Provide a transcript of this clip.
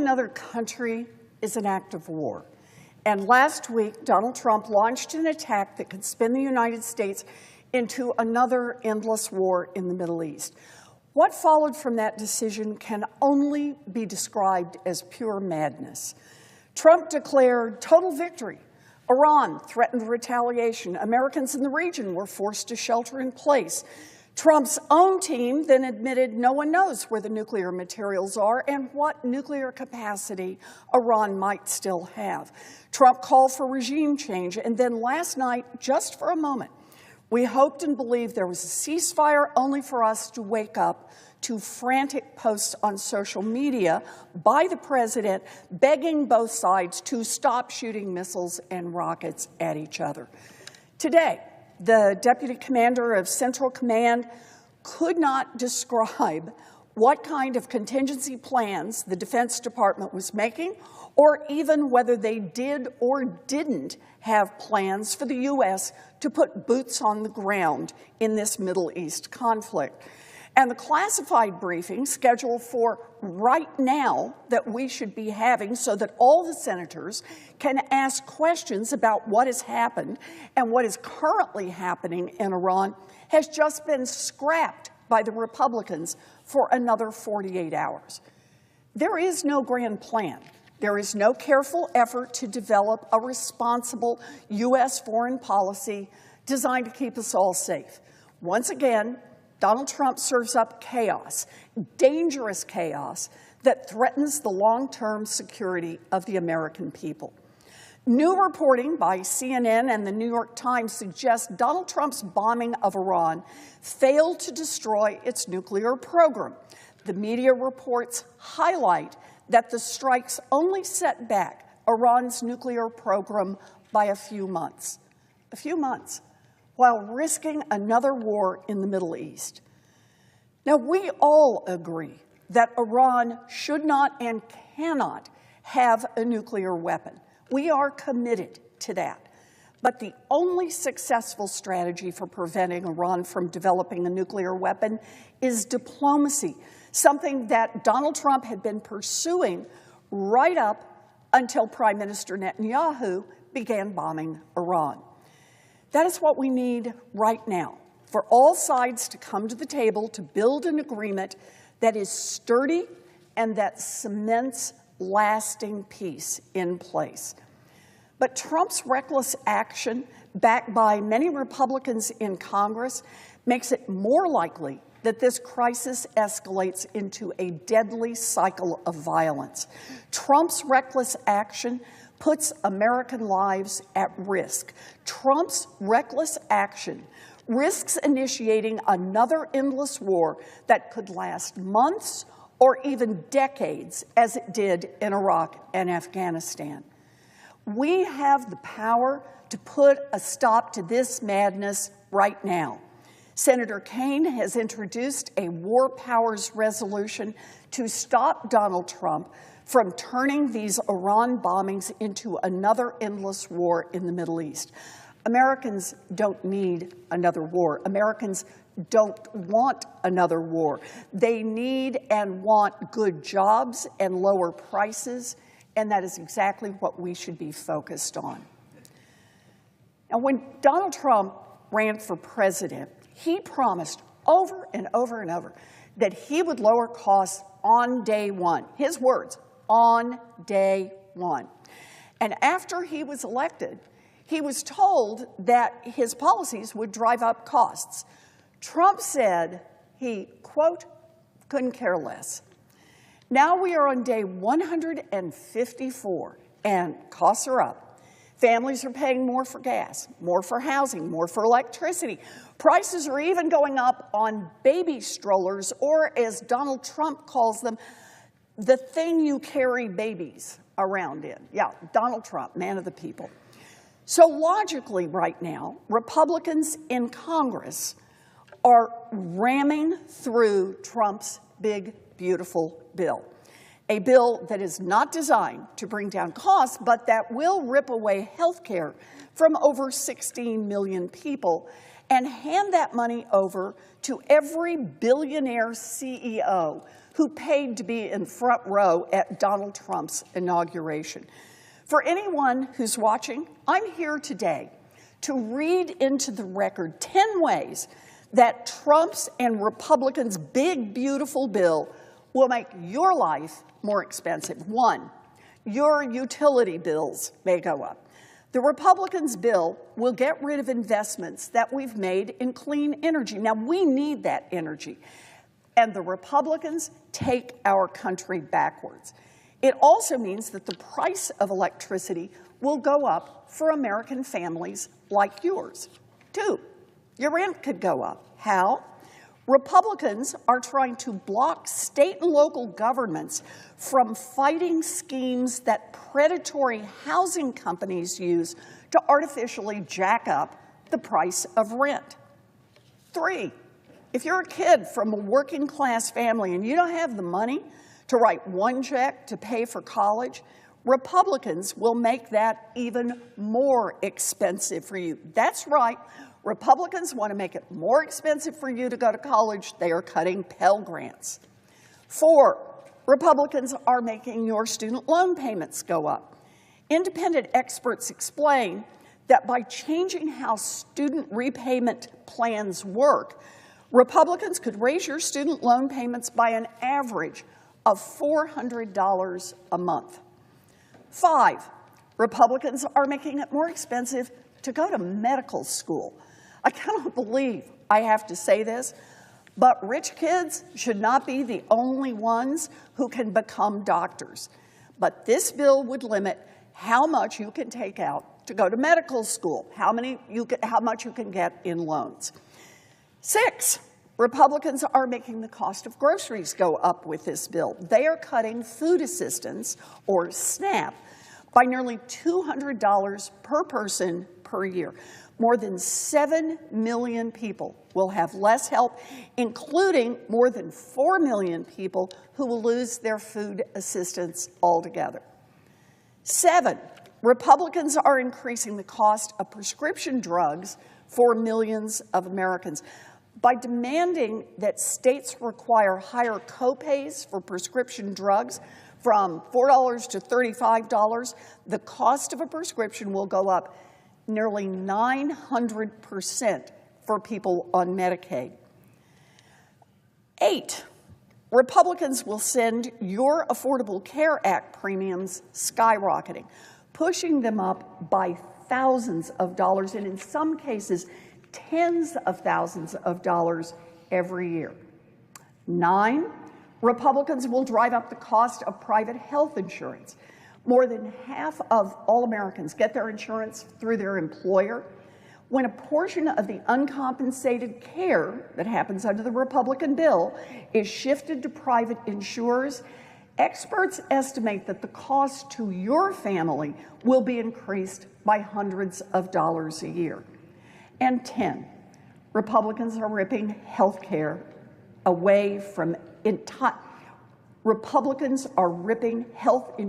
Another country is an act of war. And last week, Donald Trump launched an attack that could spin the United States into another endless war in the Middle East. What followed from that decision can only be described as pure madness. Trump declared total victory. Iran threatened retaliation. Americans in the region were forced to shelter in place. Trump's own team then admitted no one knows where the nuclear materials are and what nuclear capacity Iran might still have. Trump called for regime change, and then last night, just for a moment, we hoped and believed there was a ceasefire, only for us to wake up to frantic posts on social media by the president begging both sides to stop shooting missiles and rockets at each other. Today, the deputy commander of Central Command could not describe what kind of contingency plans the Defense Department was making, or even whether they did or didn't have plans for the U.S. to put boots on the ground in this Middle East conflict. And the classified briefing scheduled for right now that we should be having so that all the senators can ask questions about what has happened and what is currently happening in Iran has just been scrapped by the Republicans for another 48 hours. There is no grand plan. There is no careful effort to develop a responsible U.S. foreign policy designed to keep us all safe. Once again, Donald Trump serves up chaos, dangerous chaos, that threatens the long-term security of the American people. New reporting by CNN and the New York Times suggests Donald Trump's bombing of Iran failed to destroy its nuclear program. The media reports highlight that the strikes only set back Iran's nuclear program by a few months, while risking another war in the Middle East. Now, we all agree that Iran should not and cannot have a nuclear weapon. We are committed to that. But the only successful strategy for preventing Iran from developing a nuclear weapon is diplomacy, something that Donald Trump had been pursuing right up until Prime Minister Netanyahu began bombing Iran. That is what we need right now, for all sides to come to the table to build an agreement that is sturdy and that cements lasting peace in place. But Trump's reckless action, backed by many Republicans in Congress, makes it more likely that this crisis escalates into a deadly cycle of violence. Trump's reckless action puts American lives at risk. Trump's reckless action risks initiating another endless war that could last months or even decades, as it did in Iraq and Afghanistan. We have the power to put a stop to this madness right now. Senator Kaine has introduced a war powers resolution to stop Donald Trump from turning these Iran bombings into another endless war in the Middle East. Americans don't need another war. Americans don't want another war. They need and want good jobs and lower prices, and that is exactly what we should be focused on. Now, when Donald Trump ran for president, he promised over and over and over that he would lower costs on day one. His words, on day one. And after he was elected, he was told that his policies would drive up costs. Trump said he, quote, couldn't care less. Now we are on day 154, and costs are up. Families are paying more for gas, more for housing, more for electricity. Prices are even going up on baby strollers, or as Donald Trump calls them, the thing you carry babies around in. Yeah, Donald Trump, man of the people. So logically right now, Republicans in Congress are ramming through Trump's big, beautiful bill. A bill that is not designed to bring down costs, but that will rip away health care from over 16 million people and hand that money over to every billionaire CEO who paid to be in front row at Donald Trump's inauguration. For anyone who's watching, I'm here today to read into the record 10 ways that Trump's and Republicans' big, beautiful bill will make your life more expensive. 1, your utility bills may go up. The Republicans' bill will get rid of investments that we've made in clean energy. Now, we need that energy, and the Republicans take our country backwards. It also means that the price of electricity will go up for American families like yours. 2, your rent could go up. How? Republicans are trying to block state and local governments from fighting schemes that predatory housing companies use to artificially jack up the price of rent. 3, if you're a kid from a working class family and you don't have the money to write one check to pay for college, Republicans will make that even more expensive for you. That's right. Republicans want to make it more expensive for you to go to college. They are cutting Pell Grants. 4, Republicans are making your student loan payments go up. Independent experts explain that by changing how student repayment plans work, Republicans could raise your student loan payments by an average of $400 a month. 5, Republicans are making it more expensive to go to medical school. I cannot believe I have to say this, but rich kids should not be the only ones who can become doctors. But this bill would limit how much you can take out to go to medical school, how much you can get in loans. 6, Republicans are making the cost of groceries go up with this bill. They are cutting food assistance, or SNAP, by nearly $200 per person per year. More than 7 million people will have less help, including more than 4 million people who will lose their food assistance altogether. 7, Republicans are increasing the cost of prescription drugs for millions of Americans. By demanding that states require higher copays for prescription drugs, from $4 to $35, the cost of a prescription will go up nearly 900% for people on Medicaid. 8, Republicans will send your Affordable Care Act premiums skyrocketing, pushing them up by thousands of dollars, and in some cases, tens of thousands of dollars every year. 9, Republicans will drive up the cost of private health insurance. More than half of all Americans get their insurance through their employer. When a portion of the uncompensated care that happens under the Republican bill is shifted to private insurers, experts estimate that the cost to your family will be increased by hundreds of dollars a year. And 10, Republicans are ripping health care away from Republicans are ripping health insurance